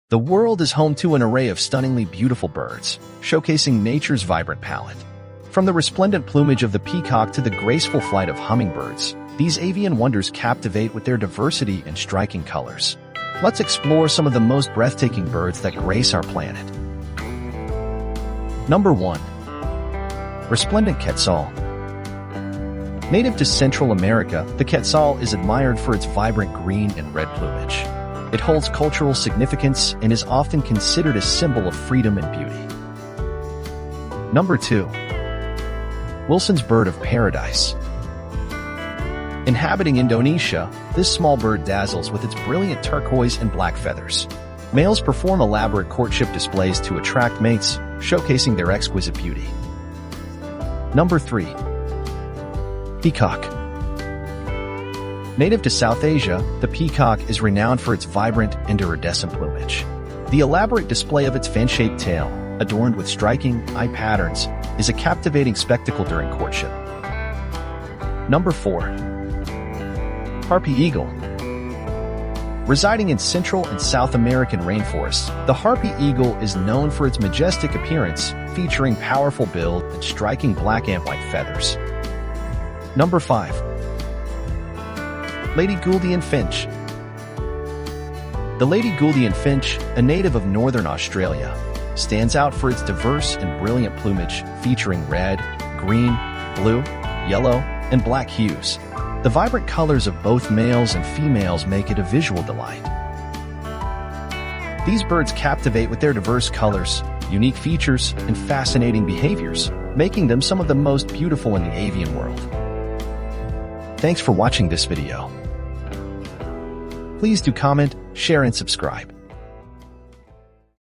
The world is home to an array of stunningly beautiful birds, showcasing nature's vibrant palette. From the resplendent plumage of the peacock to the graceful flight of hummingbirds, these avian wonders captivate with their diversity and striking colors. Let's explore some of the most breathtaking birds that grace our planet. Number 1. Resplendent Quetzal. Native to Central America, the quetzal is admired for its vibrant green and red plumage. It holds cultural significance and is often considered a symbol of freedom and beauty. Number 2. Wilson's Bird of Paradise. Inhabiting Indonesia, this small bird dazzles with its brilliant turquoise and black feathers. Males perform elaborate courtship displays to attract mates, showcasing their exquisite beauty. Number 3. Peacock. Native to South Asia, the peacock is renowned for its vibrant and iridescent plumage. The elaborate display of its fan-shaped tail, adorned with striking eye patterns, is a captivating spectacle during courtship. Number 4. Harpy Eagle. Residing in Central and South American rainforests, the harpy eagle is known for its majestic appearance, featuring powerful build and striking black and white feathers. Number 5. Lady Gouldian Finch. The Lady Gouldian Finch, a native of northern Australia, stands out for its diverse and brilliant plumage, featuring red, green, blue, yellow, and black hues. The vibrant colors of both males and females make it a visual delight. These birds captivate with their diverse colors, unique features, and fascinating behaviors, making them some of the most beautiful in the avian world. Thanks for watching this video. Please do comment, share, and subscribe.